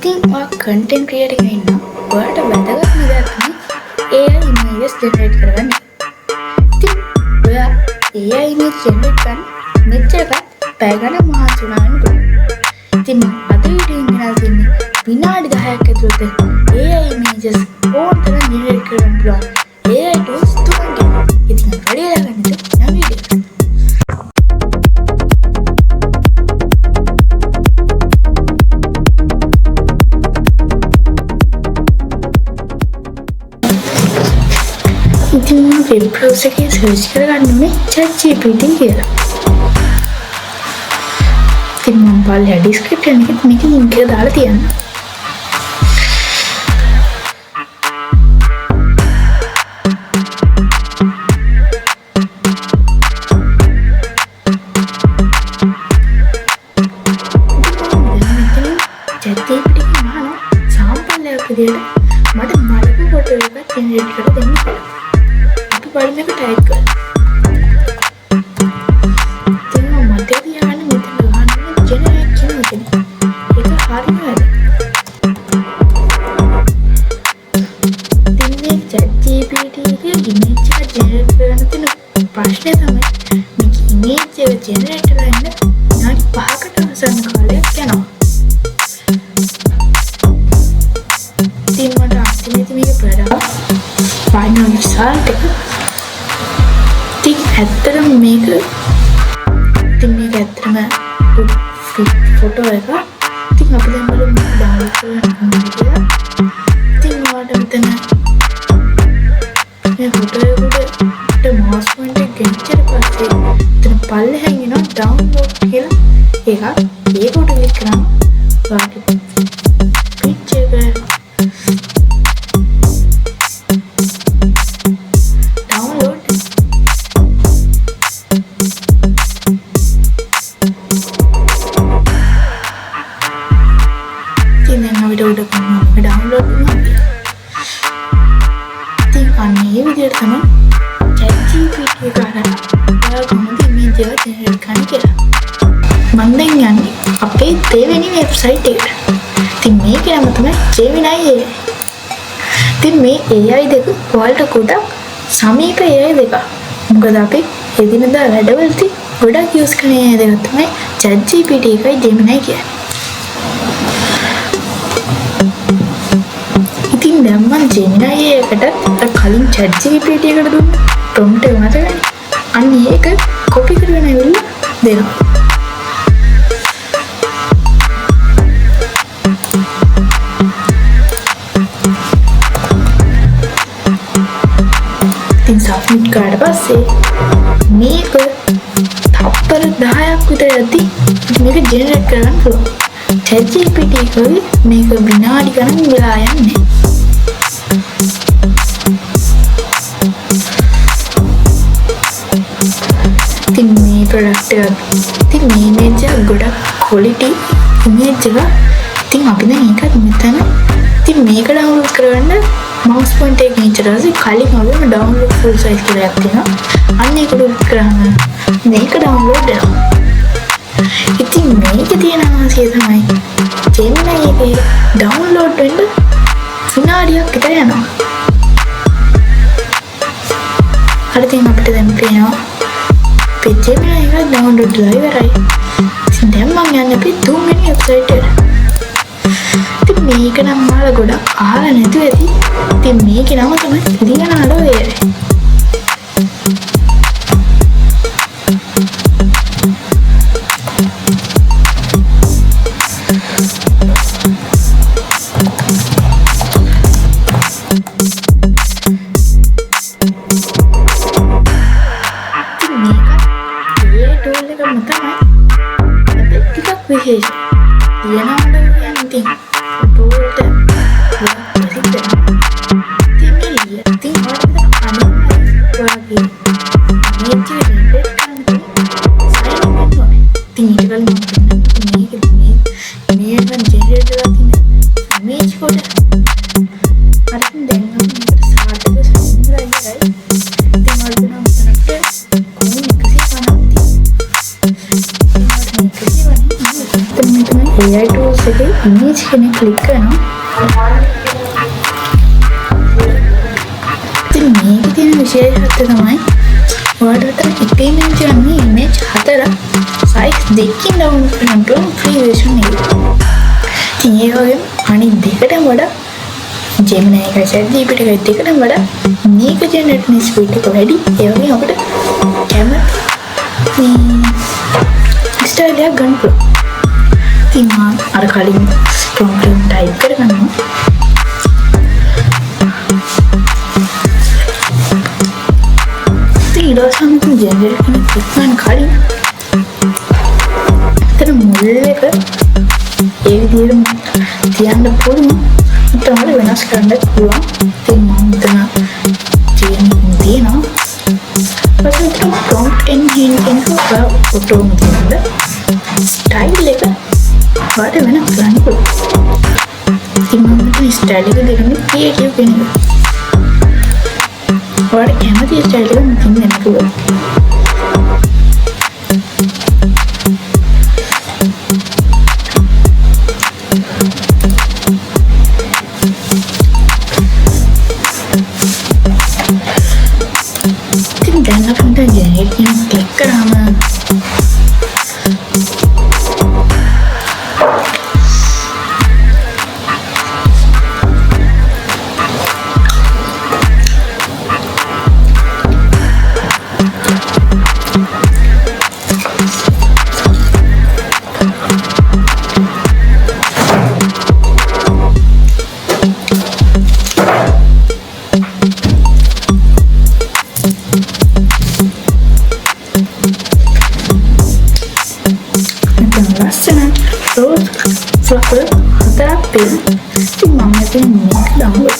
ඉතින් content creator කෙනෙක් ඉන්නවා. ඔයාලට වැදගත්ම දෙයක් තමයි AI images generate කරගන්න. ඉතින් ඔයා AI image generate කරන්න මෙච්චරකට පැය ගණන් මහන්සි වුණා වෙන්න පුළුවන්. ඉතින් අද වීඩියෝ එකෙන් ගෙනල්ලා තින්නේ විනාඩි 10ක් ඇතුළත AI images ඕන තරම් generate කරන්න පුළුවන් AI tools 3 ගැන. ඉතින් වැඩි වෙලා ගන්නද යම් වීඩියෝ එකක්. ඉතින් වෙබ් බ්‍රවුසර් එකේ සර්ච් කරගන්න ඕනේ ChatGPT කියලා. ඉතින් මම පල්ලෙහා ඩිස්ක්‍රිප්ෂන් එකේ මේකේ link එක දාලා තියන්නම්. ChatGPT එකේ මහා සාම්පල්ලයක් විදියට මට මලක ෆොටෝ එකක් ජෙනරේට් කරලා දෙන්න කියලා. අපි බලමු මේක ටයිප් කරලා. ඉතින් මම මතක තියාගන්න මෙතන ගහන්න ජෙනරේට් කියන එක. ඒක හරියම වැඩ. ඉතින් මේ ChatGPT එකේ ඉමේජ් එක ජෙනරේට් කරන්න තියෙන ප්‍රශ්නේ තමයි මේක ඉමේජ් එක ජෙනරේට් කරන්න විනාඩි 5කට අවසන් කාලයක් යනවා. ඉතින් මට අන්තිමේදී මේක ප්‍රඩා final result එක ඉතින් ඇත්තටම මේක ඇත්තටම ෆොටෝ එක ඉතින් අපි දැන් බලමු ඩවුන්ලෝඩ් කරන්න කියලා. ඉතින් ඔයාලට මෙතන මේ ෆොටෝ එකට මවුස් පොයින්ටර් එක ගෙනිච්චට පස්සේ මෙතන පල්ලෙහාන් එනවා ඩවුන්ලෝඩ් කියලා එකක්. ඒකට ක්ලික් කරාම ඔයාලට පිච් එක download කරනවා. ඉතින් අන්නේ විදිහට තමයි ChatGPT එක ගන්න ඔයා කොහොමද image එක generate කරන්න කියලා. මම දැන් යන්නේ අපේ දෙවෙනි වෙබ්සයිට් එකට. ඉතින් මේකේ නම තමයි Gemini AI. ඉතින් මේ AI දෙක ඔයාලට ගොඩක් සමීප AI දෙක. මොකද අපි එදිනදා වැඩවලදී ගොඩක් use කරන AI දෙක තමයි ChatGPT එකයි Gemini කියන්නේ. ඉතින් දැන් මම Gemini එකට කලින් ChatGPT එකට දුන්න prompt එක මතකයි. අන්න ඒක copy කරගෙන ඇවිල්ලා දෙනවා. ඉතින් submit කරලා පස්සේ මේක තප්පර 10ක් විතර යද්දි මේක generate කරගන්න පුළුවන්. ChatGPT එකේ මේක විනාඩි ගණන් වෙලා යන්නේ. ඉතින් මේ ප්‍රොඩක්ට් එක ඉතින් මේ image එක ගොඩක් quality image එක. ඉතින් අපි දැන් ඒකත් මෙතන ඉතින් මේක download කරගන්න mouse pointer එක ගෙනිච්චට පස්සේ කලින් ඔබම download full size කියලා එකක් තියෙනවා. අන්න ඒක ක්ලික් කරාම මේක download වෙනවා. ඉතින් මේකේ තියෙන අවශ්‍ය තමයි Gemini එකේ download වෙන්න විනාඩියක් විතර යනවා. හරි ඉතින් අපිට දැන් පේනවා අපේ Gemini එක download වෙලා ඉවරයි. ඉතින් දැන් මම යන්නේ අපේ තුන්වෙනි වෙබ්සයිට් එකට. ඉතින් මේක නම් මාලා ගොඩක් අහලා නැතුව ඇති. ඉතින් මේකේ නම තමයි ලියනාඩෝ AI. විශේෂ ලියනාඩෝ කියන්නේ ඉතින් ෆොටෝ වලට ගොඩක් ප්‍රසිද්ධ වෙනවා. ඉතින් මේ ඉතින් ඔයාලට අනිත් ඔයාගේ image එක generate කරන්න sign in වෙන්න ඕනේ. ඉතින් ඊට කලින් මම කියන්නේ මේක generate කරලා තියෙන image කොට හරි දැන් අපි මේකට start එක සම්පූර්ණ ඉවරයි. ඉතින් ඔයාලට නම් මෙතනට කොහොමද 150 තියෙන්නේ. AI tools එකේ image කෙනෙක් ක්ලික් කරනවා. ඉතින් මේකේ තියෙන විශේෂත්වය තමයි ඔයාලට එක image එකක් නෙවෙයි image 4ක් size දෙකකින් download කරන්න පුළුවන් free version එක. ඉතින් ඒ වගේම අනිත් දෙකටම වඩා Gemini එකයි ChatGPT එකයි දෙකටම වඩා මේක generate speed එක වැඩි. ඒ වගේම අපිට camera style එකක් ගන්න පුළුවන්. ඉතින් මම අර කලින් prompt එක type කරගන්නවා. ඉතින් ඊට පස්සේ මම generate කරන click කලින් අතන මුල් එක ඒ විදිහට තියන්න පුළුවන්. තමයි වෙනස් කරන්න පුළුවන්. ඉතින් මම හිතනවා තියෙනවා. පස්සේ prompt engine එක ඔටෝමැටික්ද ස්ටයිල් එක වාට වෙනස් කරන්න පුළුවන්. ඉතින් මම මේ ස්ටයිල් එක දෙන්නේ ක්‍රියේටිව් වෙන එක. වාට කැමති ස්ටයිල් එක මම දෙන්න පුළුවන්. Dan apa yang terjadi yang klik kerama Flower, hata pin, si mama tu ni download